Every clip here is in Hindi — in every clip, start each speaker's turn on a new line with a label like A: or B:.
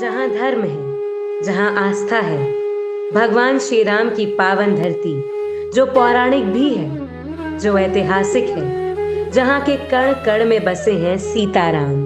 A: जहाँ धर्म है, जहाँ आस्था है, भगवान श्री राम की पावन धरती जो पौराणिक भी है, जो ऐतिहासिक है, जहाँ के कण कण में बसे हैं सीताराम,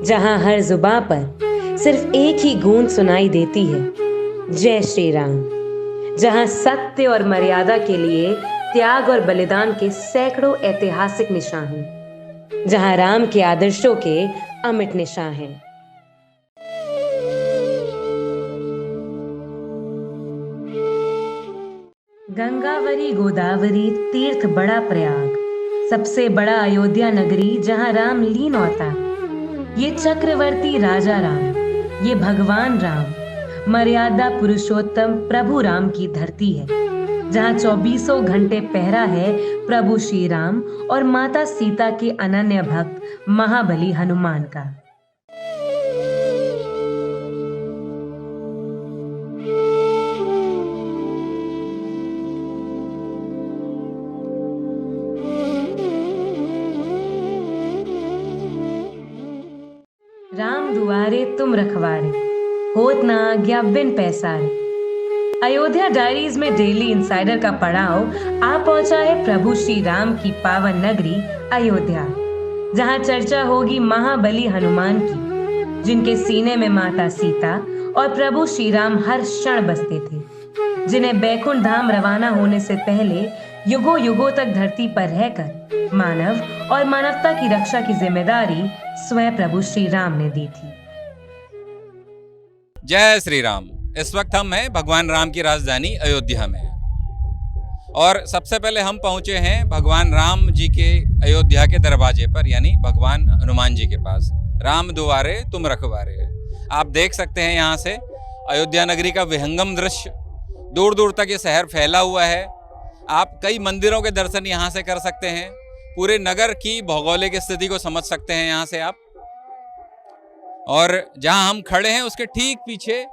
A: जहाँ हर जुबां पर सिर्फ एक ही गूंज सुनाई देती है, जय श्री राम, जहाँ सत्य और मर्यादा के लिए त्याग और बलिदान के सैकड़ों ऐतिहासिक निशान हैं, जहाँ राम के आदर्शों के अमिट निशान हैं। गंगावरी गोदावरी तीर्थ बड़ा प्रयाग, सबसे बड़ा अयोध्या नगरी जहां राम लीन होता। ये चक्रवर्ती राजा राम, ये भगवान राम, मर्यादा पुरुषोत्तम प्रभु राम की धरती है, जहां 24 घंटे पहरा है प्रभु श्री राम और माता सीता के अनन्य भक्त महाबली हनुमान का। राम दुआरे तुम रखवारे, होत ना आज्ञा बिन पैसारे। अयोध्या डायरीज में डेली इंसाइडर का पड़ाव आ पहुंचा है प्रभु श्री राम की पावन नगरी अयोध्या, जहां चर्चा होगी महाबली हनुमान की, जिनके सीने में माता सीता और प्रभु श्री राम हर क्षण बसते थे, जिन्हें बैकुंठ धाम रवाना होने से पहले युगों युगों तक धरती पर रहकर मानव और मानवता की रक्षा की जिम्मेदारी स्वयं प्रभु श्री राम ने दी थी।
B: जय श्री राम। इस वक्त हम हैं भगवान राम की राजधानी अयोध्या में, और सबसे पहले हम पहुंचे हैं भगवान राम जी के अयोध्या के दरवाजे पर, यानी भगवान हनुमान जी के पास। राम दुआरे तुम रखवारे। आप देख सकते हैं यहाँ से अयोध्या नगरी का विहंगम दृश्य, दूर दूर तक ये शहर फैला हुआ है। आप कई मंदिरों के दर्शन यहाँ से कर सकते हैं, पूरे नगर की भौगोलिक स्थिति को समझ सकते हैं यहाँ से आप। और जहाँ हम खड़े हैं उसके ठीक पीछे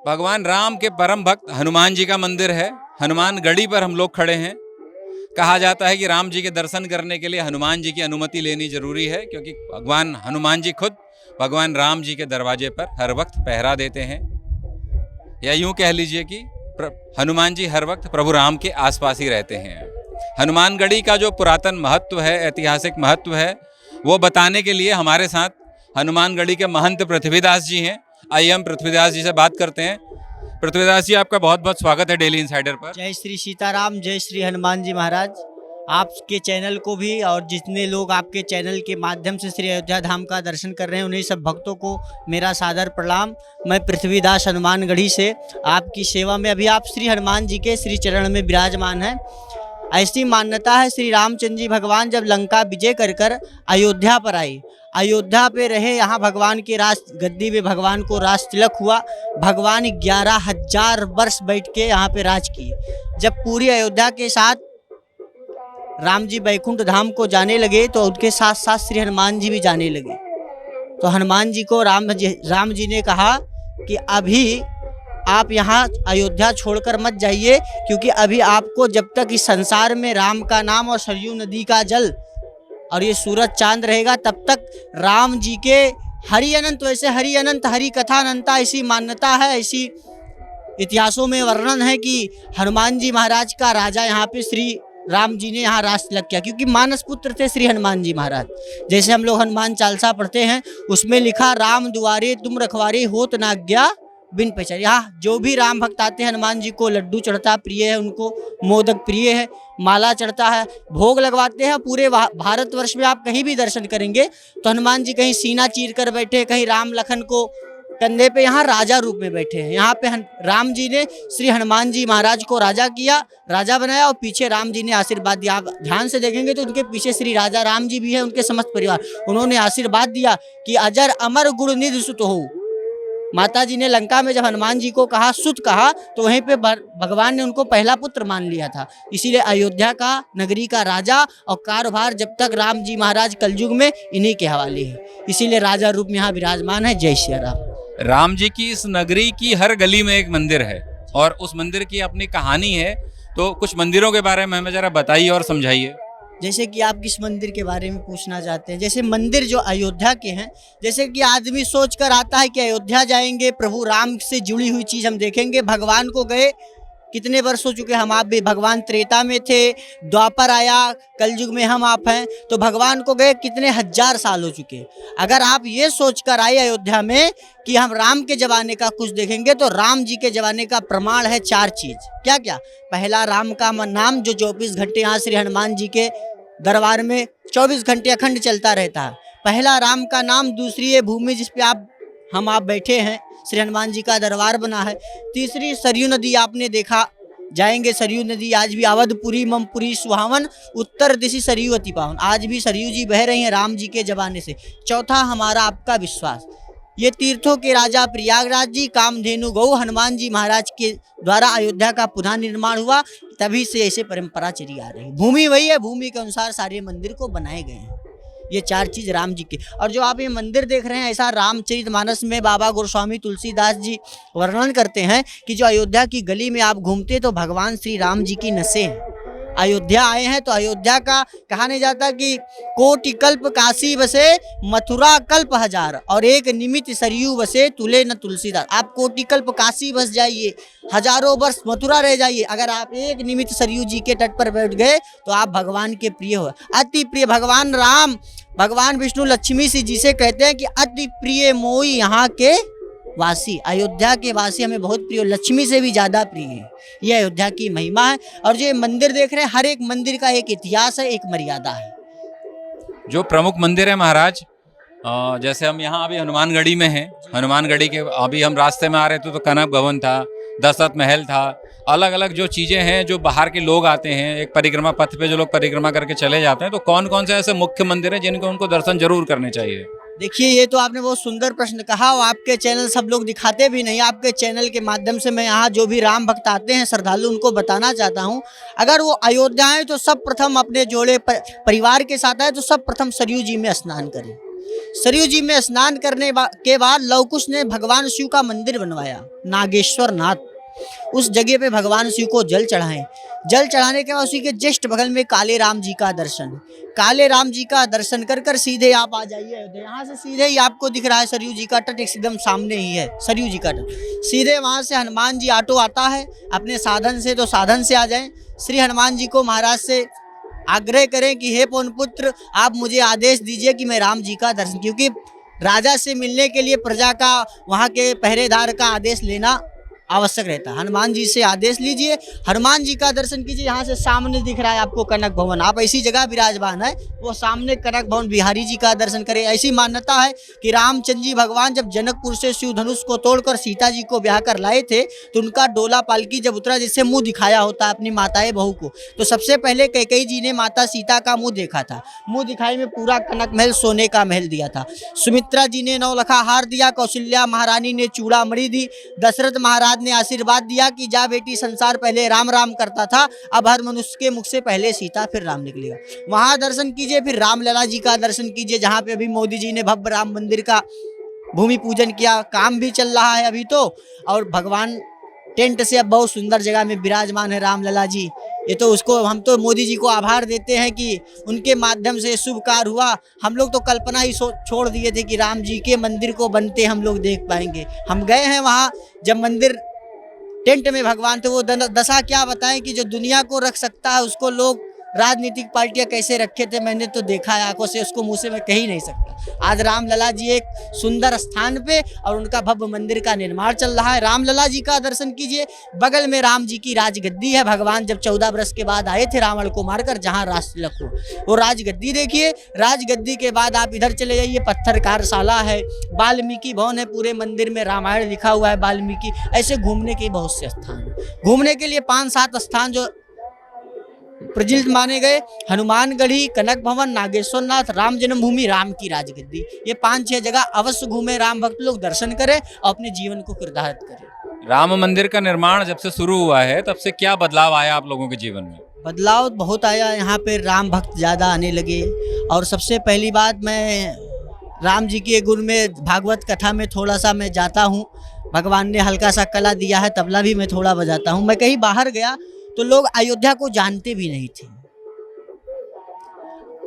B: भगवान राम के परम भक्त हनुमान जी का मंदिर है। हनुमान गढ़ी पर हम लोग खड़े हैं। कहा जाता है कि राम जी के दर्शन करने के लिए हनुमान जी की अनुमति लेनी जरूरी है, क्योंकि भगवान हनुमान जी खुद भगवान राम जी के दरवाजे पर हर वक्त पहरा देते हैं, या यूं कह लीजिए कि हनुमान जी हर वक्त प्रभु राम के आसपास ही रहते हैं। हनुमानगढ़ी का जो पुरातन महत्व है, ऐतिहासिक महत्व है, वो बताने के लिए हमारे साथ हनुमानगढ़ी के महंत पृथ्वीदास जी हैं। आइए हम पृथ्वीदास जी से बात करते हैं। पृथ्वीदास जी, आपका बहुत बहुत स्वागत है डेली इंसाइडर पर।
C: जय श्री सीताराम, जय श्री हनुमान जी महाराज। आपके चैनल को भी और जितने लोग आपके चैनल के माध्यम से श्री अयोध्या धाम का दर्शन कर रहे हैं, उन्हीं सब भक्तों को मेरा सादर प्रणाम। मैं पृथ्वीदास हनुमानगढ़ी से आपकी सेवा में। अभी आप श्री हनुमान जी के श्री चरण में विराजमान हैं। ऐसी मान्यता है, श्री रामचंद्र जी भगवान जब लंका विजय कर कर अयोध्या पर आए, अयोध्या पे रहे, यहाँ भगवान के राज गद्दी में भगवान को राज तिलक हुआ। भगवान 11,000 वर्ष बैठ के यहाँ पे राज किए। जब पूरी अयोध्या के साथ राम जी बैकुंठ धाम को जाने लगे, तो उनके साथ साथ श्री हनुमान जी भी जाने लगे। तो हनुमान जी को राम जी ने कहा कि अभी आप यहाँ अयोध्या छोड़कर मत जाइए, क्योंकि अभी आपको जब तक इस संसार में राम का नाम और सरयू नदी का जल और ये सूरज चांद रहेगा, तब तक राम जी के हरि अनंत, वैसे हरि अनंत हरि कथा अनंता ऐसी मान्यता है, ऐसी इतिहासों में वर्णन है कि हनुमान जी महाराज का राजा यहाँ पे श्री राम जी ने यहाँ राज तिलक किया, क्योंकि मानस पुत्र थे श्री हनुमान जी महाराज। जैसे हम लोग हनुमान चालीसा पढ़ते हैं, उसमें लिखा राम दुआरे तुम रखवारे, होत ना आज्ञा बिन पैसारे। यहाँ जो भी राम भक्त आते हैं, हनुमान जी को लड्डू चढ़ता प्रिय है, उनको मोदक प्रिय है, माला चढ़ता है, भोग लगवाते हैं। पूरे भारतवर्ष में आप कहीं भी दर्शन करेंगे तो हनुमान जी कहीं सीना चीर कर बैठे, कहीं राम लखन को कंधे पे यहाँ राजा रूप में बैठे हैं। यहाँ पे राम जी ने श्री हनुमान जी महाराज को राजा किया, राजा बनाया, और पीछे राम जी ने आशीर्वाद दिया। आप ध्यान से देखेंगे तो उनके पीछे श्री राजा राम जी भी है, उनके समस्त परिवार। उन्होंने आशीर्वाद दिया कि अजर अमर गुण निधि सुत हो। माता जी ने लंका में जब हनुमान जी को कहा, सुत कहा, तो वहीं पे भगवान ने उनको पहला पुत्र मान लिया था। इसीलिए अयोध्या का नगरी का राजा और कारोबार जब तक राम जी महाराज कलयुग में इन्हीं के हवाले है, इसीलिए राजा रूप में यहाँ विराजमान है। जय श्री राम।
B: राम जी की इस नगरी की हर गली में एक मंदिर है, और उस मंदिर की अपनी कहानी है। तो कुछ मंदिरों के बारे में हमें जरा बताइए और समझाइए।
C: जैसे कि आप किस मंदिर के बारे में पूछना चाहते हैं? जैसे मंदिर जो अयोध्या के हैं, जैसे कि आदमी सोच कर आता है कि अयोध्या जाएंगे, प्रभु राम से जुड़ी हुई चीज़ हम देखेंगे। भगवान को गए कितने वर्ष हो चुके, हम आप भी, भगवान त्रेता में थे, द्वापर आया, कलयुग में हम आप हैं, तो भगवान को गए कितने हजार साल हो चुके। अगर आप ये सोच कर आए अयोध्या में कि हम राम के ज़माने का कुछ देखेंगे, तो राम जी के ज़माने का प्रमाण है 4 चीज़। क्या क्या? पहला, राम का नाम जो 24 घंटे यहाँ श्री हनुमान जी के दरबार में 24 घंटे अखंड चलता रहता है। पहला राम का नाम। दूसरी है भूमि जिस पे हम आप बैठे हैं, श्री हनुमान जी का दरबार बना है। तीसरी सरयू नदी, आपने देखा जाएंगे सरयू नदी आज भी अवधपुरी ममपुरी सुहावन, उत्तर दिशि सरयू अति पावन, आज भी सरयू जी बह रही हैं राम जी के जमाने से। चौथा, हमारा आपका विश्वास। ये तीर्थों के राजा प्रयागराज जी, कामधेनु गौ हनुमान जी महाराज के द्वारा अयोध्या का पुनः निर्माण हुआ, तभी से ऐसे परंपरा चली आ रही है। भूमि वही है, भूमि के अनुसार सारे मंदिर को बनाए गए हैं। ये 4 चीज़ राम जी की। और जो आप ये मंदिर देख रहे हैं, ऐसा रामचरितमानस में बाबा गोस्वामी तुलसीदास जी वर्णन करते हैं कि जो अयोध्या की गली में आप घूमते तो भगवान श्री राम जी की नसें हैं। अयोध्या आए हैं तो अयोध्या का कहा नहीं जाता कि कोटि कल्प काशी बसे, मथुरा कल्प हजार, और एक निमित्त सरयू बसे, तुले न तुलसीदास। आप कोटि कल्प काशी बस जाइए, हजारों वर्ष मथुरा रह जाइए, अगर आप एक निमित्त सरयू जी के तट पर बैठ गए तो आप भगवान के प्रिय हो, अति प्रिय। भगवान राम, भगवान विष्णु लक्ष्मी जी से कहते हैं कि अति प्रिय मोई यहाँ के वासी, अयोध्या के वासी हमें बहुत प्रिय, लक्ष्मी से भी ज़्यादा प्रिय है। ये अयोध्या की महिमा है। और जो मंदिर देख रहे हैं, हर एक मंदिर का एक इतिहास है, एक मर्यादा है।
B: जो प्रमुख मंदिर है महाराज, जैसे हम यहाँ अभी हनुमानगढ़ी में हैं, हनुमानगढ़ी के अभी हम रास्ते में आ रहे थे तो कनक भवन था, दशरथ महल था, अलग अलग जो चीज़ें हैं, जो बाहर के लोग आते हैं, एक परिक्रमा पथ पे जो लोग परिक्रमा करके चले जाते हैं, तो कौन कौन से ऐसे मुख्य मंदिर हैं जिनको उनको दर्शन जरूर करने चाहिए?
C: देखिए, ये तो आपने बहुत सुंदर प्रश्न कहा, और आपके चैनल सब लोग दिखाते भी नहीं। आपके चैनल के माध्यम से मैं यहाँ जो भी राम भक्त आते हैं, श्रद्धालु, उनको बताना चाहता हूँ, अगर वो अयोध्या आए तो सब प्रथम अपने जोड़े परिवार के साथ आए तो सब प्रथम सरयू जी में स्नान करें। सरयू जी में स्नान करने के बाद लव कुश ने भगवान शिव का मंदिर बनवाया, नागेश्वर नाथ। उस जगह पे भगवान शिव को जल चढ़ाएं। जल चढ़ाने के बाद उसी के जस्ट बगल में काले राम जी का दर्शन, काले राम जी का दर्शन कर कर सीधे आप आ जाइए। यहाँ से सीधे ही आपको दिख रहा है सरयू जी का तट, एकदम सामने ही है सरयू जी का तट। सीधे वहाँ से हनुमान जी ऑटो आता है अपने साधन से, तो साधन से आ जाएं। श्री हनुमान जी को महाराज से आग्रह करें कि हे पवन पुत्र, आप मुझे आदेश दीजिए कि मैं राम जी का दर्शन, क्योंकि राजा से मिलने के लिए प्रजा का, वहाँ के पहरेदार का आदेश लेना आवश्यक रहता है। हनुमान जी से आदेश लीजिए, हनुमान जी का दर्शन कीजिए। यहाँ से सामने दिख रहा है आपको कनक भवन, आप ऐसी जगह विराजमान है, वो सामने कनक भवन बिहारी जी का दर्शन करें। ऐसी मान्यता है कि रामचंद्र जी भगवान जब जनकपुर से शिव धनुष को तोड़कर सीता जी को ब्याह कर लाए थे, तो उनका डोला पालकी जब उतरा, जिससे मुंह दिखाया होता है अपनी माताएं बहू को, तो सबसे पहले कैकेयी जी ने माता सीता का मुंह देखा था। मुंह दिखाई में पूरा कनक महल सोने का महल दिया था। सुमित्रा जी ने नौलखा हार दिया, कौशल्या महारानी ने चूड़ामणि दी, दशरथ महाराज ने आशीर्वाद दिया कि जा बेटी, संसार पहले राम राम करता था, अब हर मनुष्य के मुख से पहले सीता फिर राम निकलेगा। वहां दर्शन कीजिए। फिर रामलला जी का दर्शन कीजिए, जहां पे अभी मोदी जी ने भव्य राम मंदिर का भूमि पूजन किया, काम भी चल रहा है अभी तो, और भगवान टेंट से अब बहुत सुंदर जगह में विराजमान है रामलला जी। ये तो उसको हम तो मोदी जी को आभार देते हैं कि उनके माध्यम से शुभ कार्य हुआ। हम लोग तो कल्पना ही छोड़ दिए थे कि राम जी के मंदिर को बनते हम लोग देख पाएंगे। हम गए हैं वहाँ, जब मंदिर टेंट में भगवान थे, वो दशा क्या बताएं कि जो दुनिया को रख सकता है उसको लोग राजनीतिक पार्टियां कैसे रखे थे, मैंने तो देखा है आंखों से, उसको मुंह से मैं कह ही नहीं सकता। आज रामलला जी एक सुंदर स्थान पे और उनका भव्य मंदिर का निर्माण चल रहा है। रामलला जी का दर्शन कीजिए। बगल में राम जी की राजगद्दी है। भगवान जब 14 वर्ष के बाद आए थे रावण को मारकर, जहाँ राज तिलक हो, वो राजगद्दी देखिए। राजगद्दी के बाद आप इधर चले जाइए, पत्थर कार्यशाला है, वाल्मीकि भवन है, पूरे मंदिर में रामायण लिखा हुआ है, वाल्मीकि। ऐसे घूमने के बहुत से स्थान, घूमने के लिए 5-7 स्थान जो प्रचलित माने गए, हनुमानगढ़ी, कनक भवन, नागेश्वर नाथ, राम जन्मभूमि, राम की राजगद्दी, ये 5-6 जगह अवश्य घूमे, राम भक्त लोग दर्शन करें और अपने जीवन को कृतार्थ करें।
B: राम मंदिर का निर्माण जब से शुरू हुआ है, तब से क्या बदलाव आया आप लोगों के जीवन में?
C: बदलाव बहुत आया, यहाँ पे राम भक्त ज़्यादा आने लगे। और सबसे पहली बात, मैं राम जी के गुण में, भागवत कथा में थोड़ा सा मैं जाता हूँ। भगवान ने हल्का सा कला दिया है, तबला भी मैं थोड़ा बजाता हूँ। मैं कहीं बाहर गया तो लोग अयोध्या को जानते भी नहीं थे।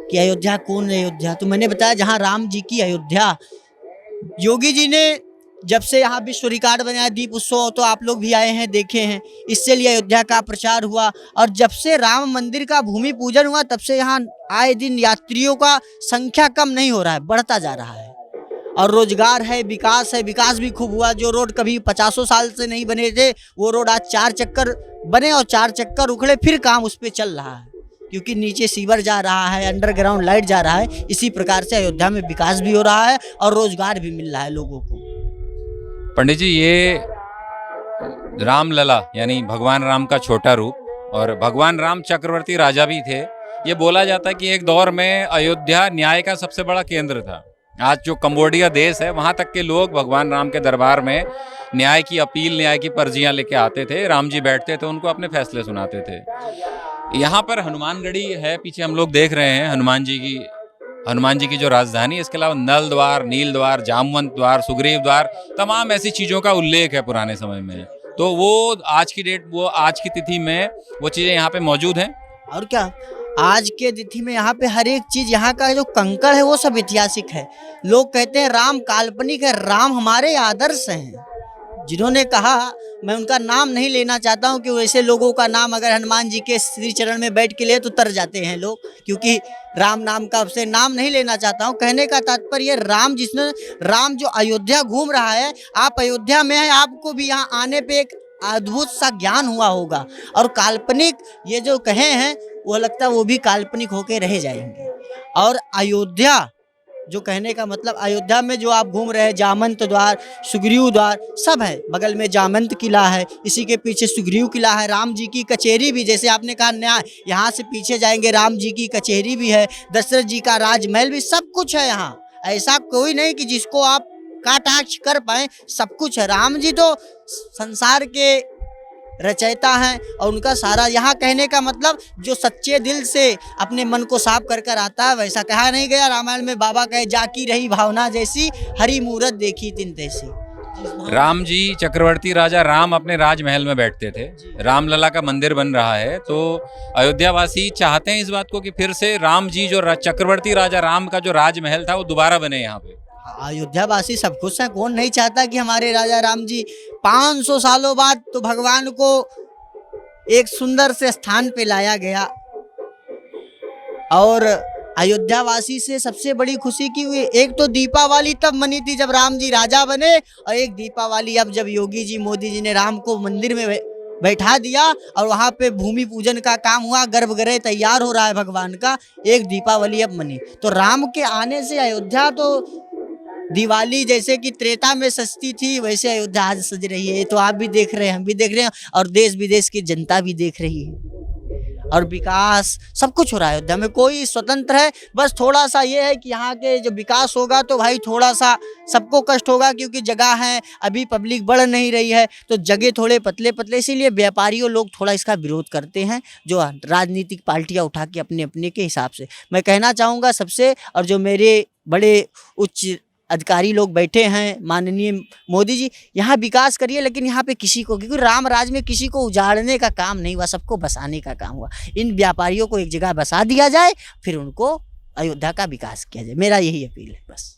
C: कि अयोध्या कौन है अयोध्या, तो मैंने बताया जहाँ राम जी की अयोध्या। योगी जी ने जब से यहाँ विश्व रिकॉर्ड बनाया दीप उत्सव, तो आप लोग भी आए हैं देखे हैं, इससे लिए अयोध्या का प्रचार हुआ। और जब से राम मंदिर का भूमि पूजन हुआ तब से यहाँ आए दिन यात्रियों का संख्या कम नहीं हो रहा है, बढ़ता जा रहा है। और रोजगार है, विकास भी खूब हुआ। जो रोड कभी 50 साल से नहीं बने थे वो रोड आज 4 चक्कर बने और 4 चक्कर उखड़े, फिर काम उस पर चल रहा है क्योंकि नीचे सीवर जा रहा है, अंडरग्राउंड लाइट जा रहा है। इसी प्रकार से अयोध्या में विकास भी हो रहा है और रोजगार भी मिल रहा है लोगों को।
B: पंडित जी, ये रामलला यानी भगवान राम का छोटा रूप, और भगवान राम चक्रवर्ती राजा भी थे। ये बोला जाता है कि एक दौर में अयोध्या न्याय का सबसे बड़ा केंद्र था। आज जो कंबोडिया देश है वहाँ तक के लोग भगवान राम के दरबार में न्याय की अपील, न्याय की पर्जियाँ लेके आते थे। राम जी बैठते थे, उनको अपने फैसले सुनाते थे। यहाँ पर हनुमानगढ़ी है, पीछे हम लोग देख रहे हैं हनुमान जी की जो राजधानी। इसके अलावा नल द्वार, नील द्वार, जामवंत द्वार, सुग्रीव द्वार, तमाम ऐसी चीज़ों का उल्लेख है पुराने समय में। तो वो आज की तिथि में वो चीज़ें यहाँ पे मौजूद हैं।
C: और क्या, आज के तिथि में यहाँ पे हर एक चीज, यहाँ का जो कंकड़ है वो सब ऐतिहासिक है। लोग कहते हैं राम काल्पनिक है, राम हमारे आदर्श हैं। जिन्होंने कहा, मैं उनका नाम नहीं लेना चाहता हूँ कि वैसे लोगों का नाम अगर हनुमान जी के श्री चरण में बैठ के ले तो तर जाते हैं लोग, क्योंकि राम नाम का से नाम नहीं लेना चाहता हूँ। कहने का तात्पर्य राम जो अयोध्या घूम रहा है, आप अयोध्या में हैं, आपको भी यहाँ आने पे एक अद्भुत सा ज्ञान हुआ होगा। और काल्पनिक ये जो कहे हैं वो लगता है वो भी काल्पनिक होके रह जाएंगे। और अयोध्या जो कहने का मतलब, अयोध्या में जो आप घूम रहे हैं, जामंत द्वार, सुग्रीव द्वार सब है। बगल में जामंत किला है, इसी के पीछे सुग्रीव किला है। राम जी की कचहरी भी, जैसे आपने कहा न्याय, यहाँ से पीछे जाएंगे राम जी की कचहरी भी है, दशरथ जी का राजमहल भी, सब कुछ है यहाँ। ऐसा कोई नहीं कि जिसको आप कटाक्ष कर पाए, सब कुछ है। राम जी तो संसार के रचयिता हैं और उनका सारा, यहाँ कहने का मतलब जो सच्चे दिल से अपने मन को साफ कर कर आता है, वैसा कहा नहीं गया रामायण में। बाबा कहे, जाकी रही भावना जैसी, हरी मूरत देखी तिन तैसी।
B: राम जी चक्रवर्ती राजा राम अपने राजमहल में बैठते थे। रामलला का मंदिर बन रहा है, तो अयोध्यावासी चाहते हैं इस बात को कि फिर से राम जी जो चक्रवर्ती राजा राम का जो राजमहल था वो दोबारा बने यहाँ पे।
C: अयोध्यावासी सब खुश हैं, कौन नहीं चाहता कि हमारे राजा राम जी 500 सालों बाद तो भगवान को एक सुंदर से स्थान पे लाया गया। और अयोध्यावासी से सबसे बड़ी खुशी की हुई, एक तो दीपावली तब मनी थी जब राम जी राजा बने, और एक दीपावली अब जब योगी जी, मोदी जी ने राम को मंदिर में बैठा दिया और वहाँ पे भूमि पूजन का काम हुआ, गर्भगृह तैयार हो रहा है भगवान का, एक दीपावली अब मनी। तो राम के आने से अयोध्या तो दिवाली जैसे कि त्रेता में सजती थी, वैसे अयोध्या आज सज रही है। तो आप भी देख रहे हैं, हम भी देख रहे हैं, और देश विदेश की जनता भी देख रही है। और विकास सब कुछ हो रहा है अयोध्या में, कोई स्वतंत्र है। बस थोड़ा सा ये है कि यहाँ के जो विकास होगा तो भाई थोड़ा सा सबको कष्ट होगा, क्योंकि जगह है, अभी पब्लिक बढ़ नहीं रही है, तो जगह थोड़े पतले पतले, इसीलिए व्यापारियों लोग थोड़ा इसका विरोध करते हैं, जो राजनीतिक पार्टियाँ उठा के अपने अपने के हिसाब से। मैं कहना चाहूँगा सबसे, और जो मेरे बड़े उच्च अधिकारी लोग बैठे हैं, माननीय मोदी जी, यहाँ विकास करिए, लेकिन यहाँ पे किसी को, क्योंकि राम राज में किसी को उजाड़ने का काम नहीं हुआ, सबको बसाने का काम हुआ। इन व्यापारियों को एक जगह बसा दिया जाए, फिर उनको अयोध्या का विकास किया जाए, मेरा यही अपील है बस।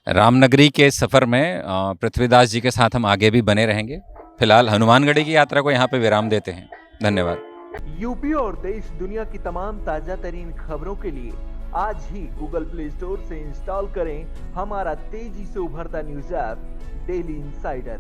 B: रामनगरी के सफ़र में पृथ्वीदास जी के साथ हम आगे भी बने रहेंगे। फिलहाल हनुमानगढ़ी की यात्रा को यहाँ पे विराम देते हैं। धन्यवाद।
D: यूपी और देश दुनिया की तमाम ताजा तरीन खबरों के लिए आज ही गूगल प्ले स्टोर से इंस्टॉल करें हमारा तेजी से उभरता न्यूज़ ऐप डेली इंसाइडर।